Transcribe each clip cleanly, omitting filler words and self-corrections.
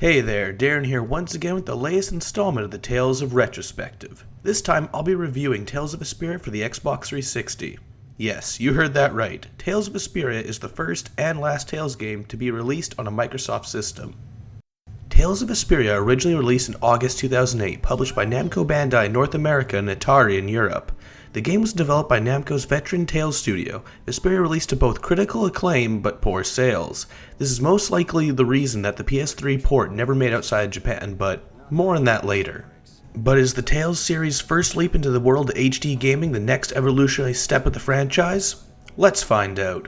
Hey there, Darren here once again with the latest installment of the Tales of Retrospective. This time I'll be reviewing Tales of Vesperia for the Xbox 360. Yes, you heard that right. Tales of Vesperia is the first and last Tales game to be released on a Microsoft system. Tales of Vesperia originally released in August 2008, published by Namco Bandai in North America and Atari in Europe. The game was developed by Namco's veteran Tales studio. Vesperia released to both critical acclaim but poor sales. This is most likely the reason that the PS3 port never made outside Japan, but more on that later. But is the Tales series' first leap into the world of HD gaming the next evolutionary step of the franchise? Let's find out.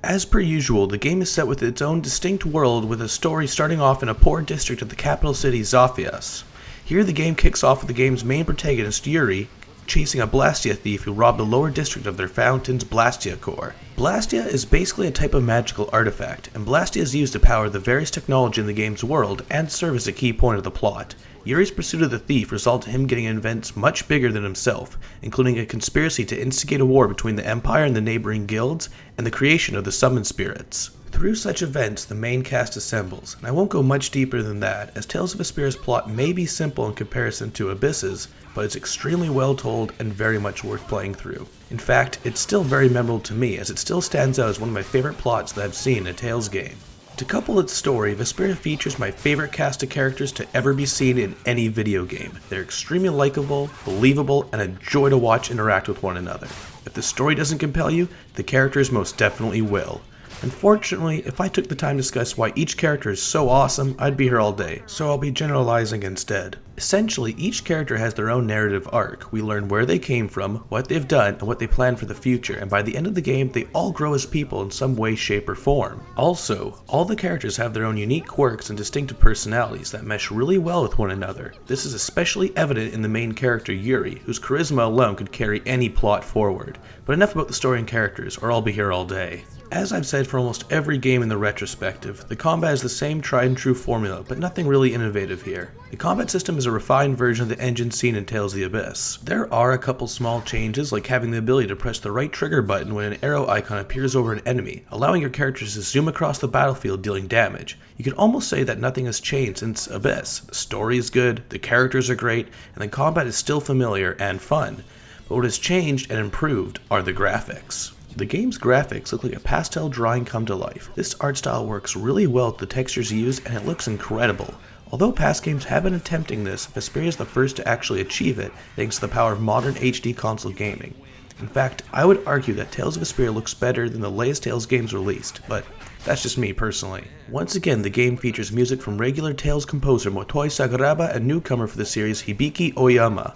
As per usual, the game is set with its own distinct world, with a story starting off in a poor district of the capital city Zophias. Here the game kicks off with the game's main protagonist Yuri chasing a Blastia thief who robbed the lower district of their fountain's Blastia core. Blastia is basically a type of magical artifact, and Blastia is used to power the various technology in the game's world and serve as a key point of the plot. Yuri's pursuit of the thief resulted in him getting events much bigger than himself, including a conspiracy to instigate a war between the Empire and the neighboring guilds, and the creation of the Summon Spirits. Through such events, the main cast assembles, and I won't go much deeper than that, as Tales of Vesperia's plot may be simple in comparison to Abyss's, but it's extremely well told and very much worth playing through. In fact, it's still very memorable to me, as it still stands out as one of my favorite plots that I've seen in a Tales game. To couple its story, Vesperia features my favorite cast of characters to ever be seen in any video game. They're extremely likable, believable, and a joy to watch interact with one another. If the story doesn't compel you, the characters most definitely will. Unfortunately, if I took the time to discuss why each character is so awesome, I'd be here all day, so I'll be generalizing instead. Essentially, each character has their own narrative arc. We learn where they came from, what they've done, and what they plan for the future, and by the end of the game, they all grow as people in some way, shape, or form. Also, all the characters have their own unique quirks and distinctive personalities that mesh really well with one another. This is especially evident in the main character Yuri, whose charisma alone could carry any plot forward. But enough about the story and characters, or I'll be here all day. As I've said for almost every game in the retrospective, the combat is the same tried and true formula, but nothing really innovative here. The combat system is a refined version of the engine seen in Tales of the Abyss. There are a couple small changes, like having the ability to press the right trigger button when an arrow icon appears over an enemy, allowing your characters to zoom across the battlefield dealing damage. You could almost say that nothing has changed since Abyss. The story is good, the characters are great, and the combat is still familiar and fun. But what has changed and improved are the graphics. The game's graphics look like a pastel drawing come to life. This art style works really well with the textures used, and it looks incredible. Although past games have been attempting this, Vesperia is the first to actually achieve it thanks to the power of modern HD console gaming. In fact, I would argue that Tales of Vesperia looks better than the latest Tales games released, but that's just me personally. Once again, the game features music from regular Tales composer Motoi Sakuraba and newcomer for the series Hibiki Oyama.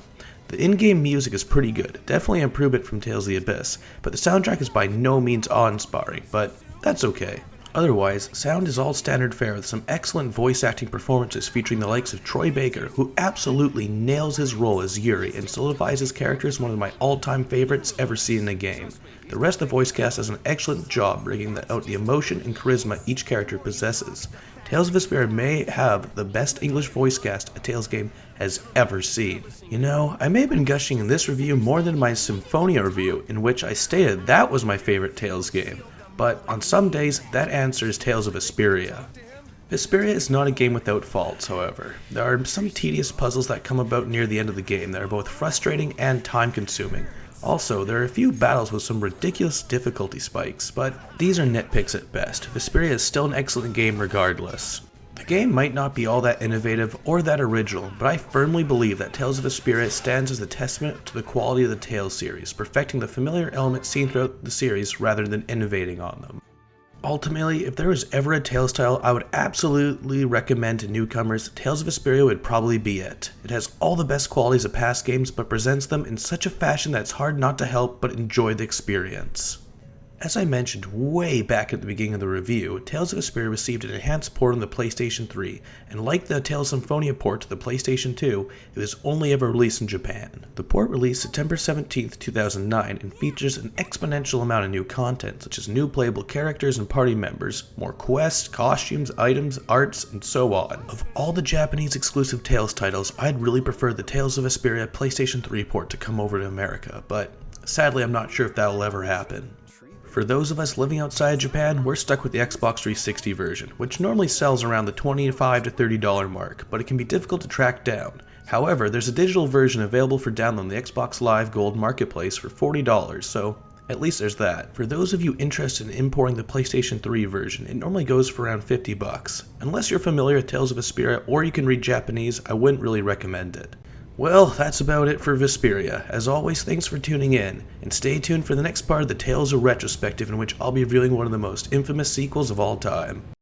The in-game music is pretty good, definitely an improvement from Tales of the Abyss, but the soundtrack is by no means awe-inspiring, but that's okay. Otherwise, sound is all standard fare with some excellent voice acting performances featuring the likes of Troy Baker, who absolutely nails his role as Yuri and solidifies his character as one of my all-time favorites ever seen in a game. The rest of the voice cast does an excellent job bringing out the emotion and charisma each character possesses. Tales of Vesperia may have the best English voice cast a Tales game has ever seen. You know, I may have been gushing in this review more than my Symphonia review, in which I stated that was my favorite Tales game, but on some days that answer is Tales of Vesperia. Vesperia is not a game without faults, however. There are some tedious puzzles that come about near the end of the game that are both frustrating and time-consuming. Also, there are a few battles with some ridiculous difficulty spikes, but these are nitpicks at best. Vesperia is still an excellent game regardless. The game might not be all that innovative or that original, but I firmly believe that Tales of Vesperia stands as a testament to the quality of the Tales series, perfecting the familiar elements seen throughout the series rather than innovating on them. Ultimately, if there was ever a Tales title I would absolutely recommend to newcomers, Tales of Vesperia would probably be it. It has all the best qualities of past games, but presents them in such a fashion that it's hard not to help but enjoy the experience. As I mentioned way back at the beginning of the review, Tales of Vesperia received an enhanced port on the PlayStation 3, and like the Tales of Symphonia port to the PlayStation 2, it was only ever released in Japan. The port released September 17, 2009, and features an exponential amount of new content, such as new playable characters and party members, more quests, costumes, items, arts, and so on. Of all the Japanese exclusive Tales titles, I'd really prefer the Tales of Vesperia PlayStation 3 port to come over to America, but sadly I'm not sure if that'll ever happen. For those of us living outside Japan, we're stuck with the Xbox 360 version, which normally sells around the $25 to $30 mark, but it can be difficult to track down. However, there's a digital version available for download on the Xbox Live Gold Marketplace for $40, so at least there's that. For those of you interested in importing the PlayStation 3 version, it normally goes for around $50. Unless you're familiar with Tales of Vesperia or you can read Japanese, I wouldn't really recommend it. Well, that's about it for Vesperia. As always, thanks for tuning in, and stay tuned for the next part of the Tales of Retrospective, in which I'll be reviewing one of the most infamous sequels of all time.